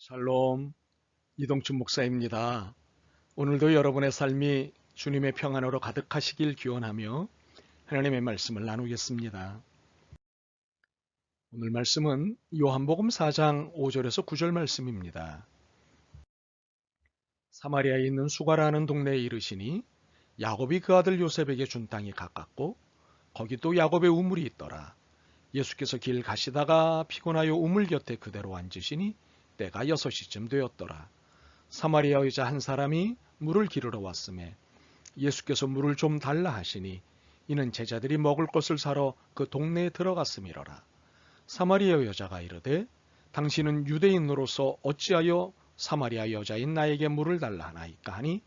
샬롬, 이동춘 목사입니다. 오늘도 여러분의 삶이 주님의 평안으로 가득하시길 기원하며 하나님의 말씀을 나누겠습니다. 오늘 말씀은 요한복음 4장 5절에서 9절 말씀입니다. 사마리아에 있는 수가라는 동네에 이르시니 야곱이 그 아들 요셉에게 준 땅이 가깝고 거기 또 야곱의 우물이 있더라. 예수께서 길 가시다가 피곤하여 우물 곁에 그대로 앉으시니 때가 6시쯤 되었더라. 사마리아 여자 한 사람이 물을 기르러 왔음에 예수께서 물을 좀 달라 하시니 이는 제자들이 먹을 것을 사러 그 동네에 들어갔음이로라. 사마리아 여자가 이르되 당신은 유대인으로서 어찌하여 사마리아 여자인 나에게 물을 달라 하나이까 하니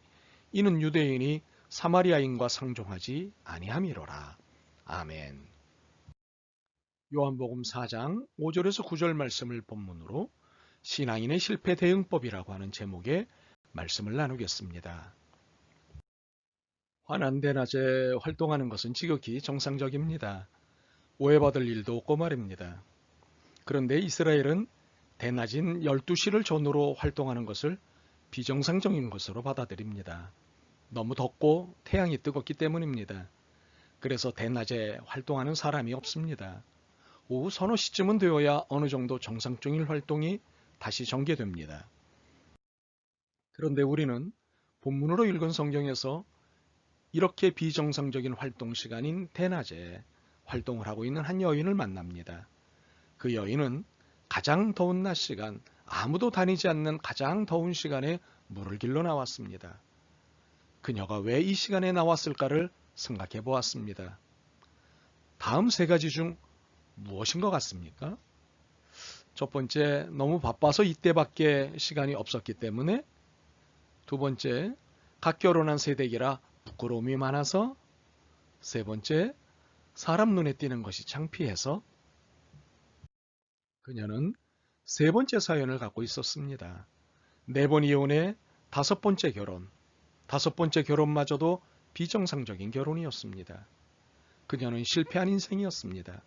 이는 유대인이 사마리아인과 상종하지 아니함이로라. 아멘. 요한복음 4장 5절에서 9절 말씀을 본문으로 신앙인의 실패 대응법이라고 하는 제목의 말씀을 나누겠습니다. 환한 대낮에 활동하는 것은 지극히 정상적입니다. 오해받을 일도 없고 말입니다. 그런데 이스라엘은 대낮인 12시를 전후로 활동하는 것을 비정상적인 것으로 받아들입니다. 너무 덥고 태양이 뜨겁기 때문입니다. 그래서 대낮에 활동하는 사람이 없습니다. 오후 서너 시쯤은 되어야 어느 정도 정상적인 활동이 다시 전개됩니다. 그런데 우리는 본문으로 읽은 성경에서 이렇게 비정상적인 활동 시간인 대낮에 활동을 하고 있는 한 여인을 만납니다. 그 여인은 가장 더운 낮 시간, 아무도 다니지 않는 가장 더운 시간에 물을 길러 나왔습니다. 그녀가 왜 이 시간에 나왔을까를 생각해 보았습니다. 다음 세 가지 중 무엇인 것 같습니까? 첫 번째, 너무 바빠서 이때밖에 시간이 없었기 때문에. 두 번째, 갓 결혼한 새댁이라 부끄러움이 많아서. 세 번째, 사람 눈에 띄는 것이 창피해서. 그녀는 세 번째 사연을 갖고 있었습니다. 4번 이혼에 5번째 결혼, 5번째 결혼마저도 비정상적인 결혼이었습니다. 그녀는 실패한 인생이었습니다.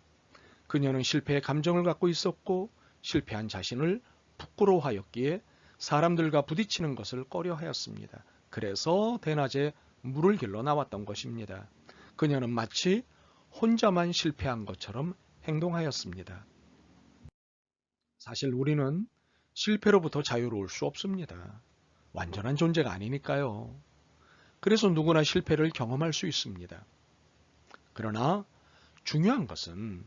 그녀는 실패의 감정을 갖고 있었고 실패한 자신을 부끄러워하였기에 사람들과 부딪히는 것을 꺼려하였습니다. 그래서 대낮에 물을 길러 나왔던 것입니다. 그녀는 마치 혼자만 실패한 것처럼 행동하였습니다. 사실 우리는 실패로부터 자유로울 수 없습니다. 완전한 존재가 아니니까요. 그래서 누구나 실패를 경험할 수 있습니다. 그러나 중요한 것은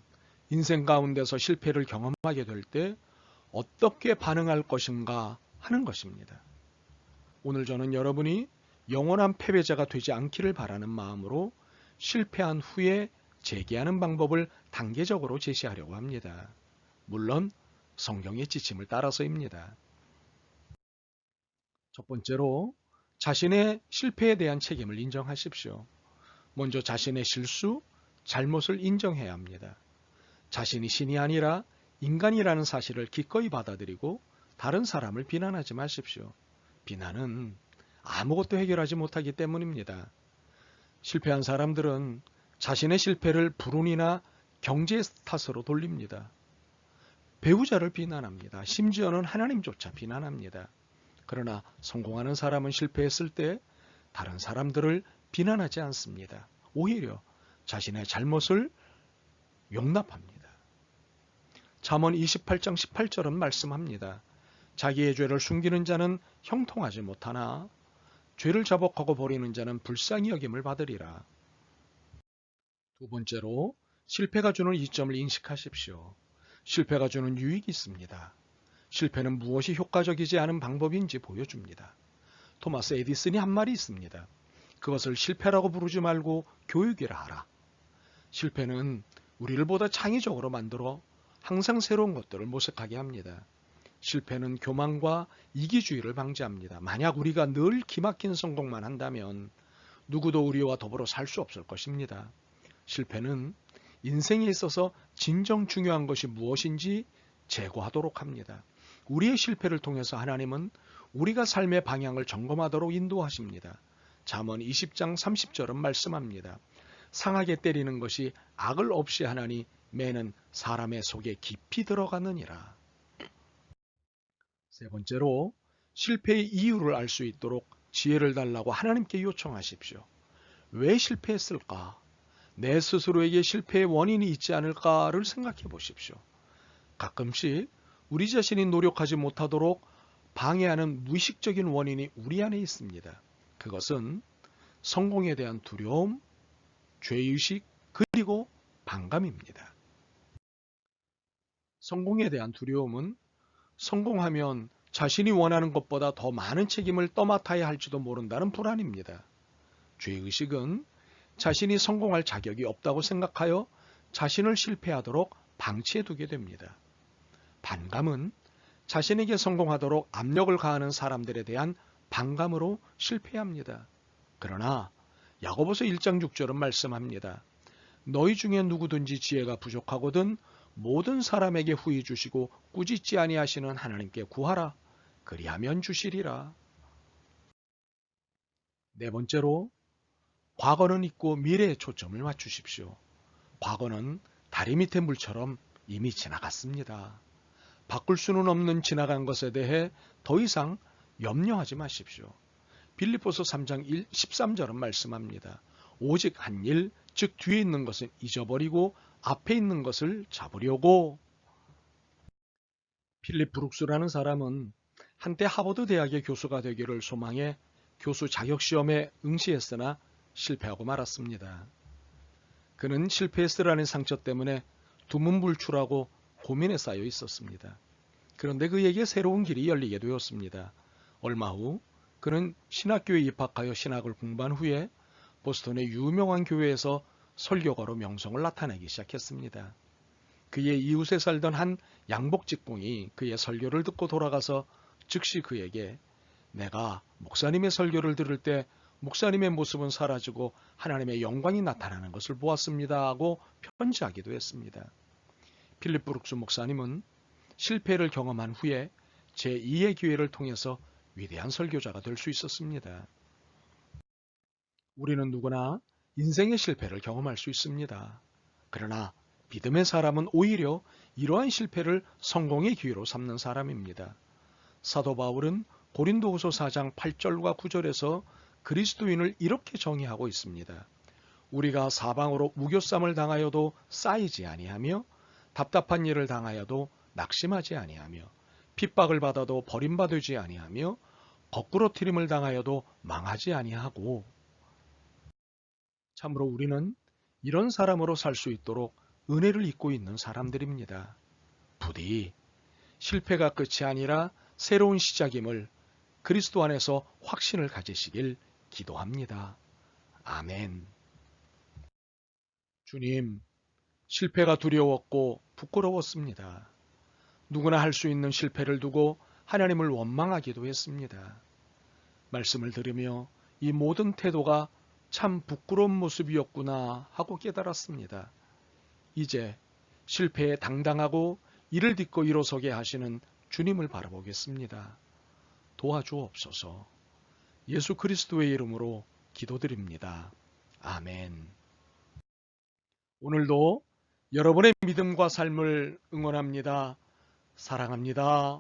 인생 가운데서 실패를 경험하게 될 때 어떻게 반응할 것인가 하는 것입니다. 오늘 저는 여러분이 영원한 패배자가 되지 않기를 바라는 마음으로 실패한 후에 재기하는 방법을 단계적으로 제시하려고 합니다. 물론 성경의 지침을 따라서입니다. 첫 번째로 자신의 실패에 대한 책임을 인정하십시오. 먼저 자신의 실수, 잘못을 인정해야 합니다. 자신이 신이 아니라 인간이라는 사실을 기꺼이 받아들이고 다른 사람을 비난하지 마십시오. 비난은 아무것도 해결하지 못하기 때문입니다. 실패한 사람들은 자신의 실패를 불운이나 경제의 탓으로 돌립니다. 배우자를 비난합니다. 심지어는 하나님조차 비난합니다. 그러나 성공하는 사람은 실패했을 때 다른 사람들을 비난하지 않습니다. 오히려 자신의 잘못을 용납합니다. 잠언 28장 18절은 말씀합니다. 자기의 죄를 숨기는 자는 형통하지 못하나 죄를 자복하고 버리는 자는 불쌍히 여김을 받으리라. 두 번째로 실패가 주는 이점을 인식하십시오. 실패가 주는 유익이 있습니다. 실패는 무엇이 효과적이지 않은 방법인지 보여줍니다. 토마스 에디슨이 한 말이 있습니다. 그것을 실패라고 부르지 말고 교육이라 하라. 실패는 우리를 보다 창의적으로 만들어 항상 새로운 것들을 모색하게 합니다. 실패는 교만과 이기주의를 방지합니다. 만약 우리가 늘 기막힌 성공만 한다면 누구도 우리와 더불어 살 수 없을 것입니다. 실패는 인생에 있어서 진정 중요한 것이 무엇인지 제고하도록 합니다. 우리의 실패를 통해서 하나님은 우리가 삶의 방향을 점검하도록 인도하십니다. 잠언 20장 30절은 말씀합니다. 상하게 때리는 것이 악을 없이 하나니 매는 사람의 속에 깊이 들어가느니라. 세 번째로 실패의 이유를 알 수 있도록 지혜를 달라고 하나님께 요청하십시오. 왜 실패했을까? 내 스스로에게 실패의 원인이 있지 않을까를 생각해 보십시오. 가끔씩 우리 자신이 노력하지 못하도록 방해하는 무의식적인 원인이 우리 안에 있습니다. 그것은 성공에 대한 두려움, 죄의식, 그리고 반감입니다. 성공에 대한 두려움은 성공하면 자신이 원하는 것보다 더 많은 책임을 떠맡아야 할지도 모른다는 불안입니다. 죄의식은 자신이 성공할 자격이 없다고 생각하여 자신을 실패하도록 방치해두게 됩니다. 반감은 자신에게 성공하도록 압력을 가하는 사람들에 대한 반감으로 실패합니다. 그러나 야고보서 1장 6절은 말씀합니다. 너희 중에 누구든지 지혜가 부족하거든 모든 사람에게 후히 주시고 꾸짖지 아니하시는 하나님께 구하라. 그리하면 주시리라. 네 번째로 과거는 잊고 미래에 초점을 맞추십시오. 과거는 다리 밑의 물처럼 이미 지나갔습니다. 바꿀 수는 없는 지나간 것에 대해 더 이상 염려하지 마십시오. 빌립보서 3장 13절은 말씀합니다. 오직 한 일, 즉 뒤에 있는 것은 잊어버리고 앞에 있는 것을 잡으려고. 필립 브룩스라는 사람은 한때 하버드 대학의 교수가 되기를 소망해 교수 자격시험에 응시했으나 실패하고 말았습니다. 그는 실패했으라는 상처 때문에 두문불출하고 고민에 쌓여 있었습니다. 그런데 그에게 새로운 길이 열리게 되었습니다. 얼마 후 그는 신학교에 입학하여 신학을 공부한 후에 보스턴의 유명한 교회에서 설교가로 명성을 나타내기 시작했습니다. 그의 이웃에 살던 한 양복 직공이 그의 설교를 듣고 돌아가서 즉시 그에게 내가 목사님의 설교를 들을 때 목사님의 모습은 사라지고 하나님의 영광이 나타나는 것을 보았습니다 하고 편지하기도 했습니다. 필립 브룩스 목사님은 실패를 경험한 후에 제2의 기회를 통해서 위대한 설교자가 될 수 있었습니다. 우리는 누구나 인생의 실패를 경험할 수 있습니다. 그러나 믿음의 사람은 오히려 이러한 실패를 성공의 기회로 삼는 사람입니다. 사도 바울은 고린도후서 4장 8절과 9절에서 그리스도인을 이렇게 정의하고 있습니다. 우리가 사방으로 무교쌈을 당하여도 쌓이지 아니하며 답답한 일을 당하여도 낙심하지 아니하며 핍박을 받아도 버림받지 아니하며 거꾸로 트림을 당하여도 망하지 아니하고. 참으로 우리는 이런 사람으로 살 수 있도록 은혜를 입고 있는 사람들입니다. 부디 실패가 끝이 아니라 새로운 시작임을 그리스도 안에서 확신을 가지시길 기도합니다. 아멘. 주님, 실패가 두려웠고 부끄러웠습니다. 누구나 할 수 있는 실패를 두고 하나님을 원망하기도 했습니다. 말씀을 들으며 이 모든 태도가 참 부끄러운 모습이었구나 하고 깨달았습니다. 이제 실패에 당당하고 이를 딛고 일어서게 하시는 주님을 바라보겠습니다. 도와주옵소서. 예수 그리스도의 이름으로 기도드립니다. 아멘. 오늘도 여러분의 믿음과 삶을 응원합니다. 사랑합니다.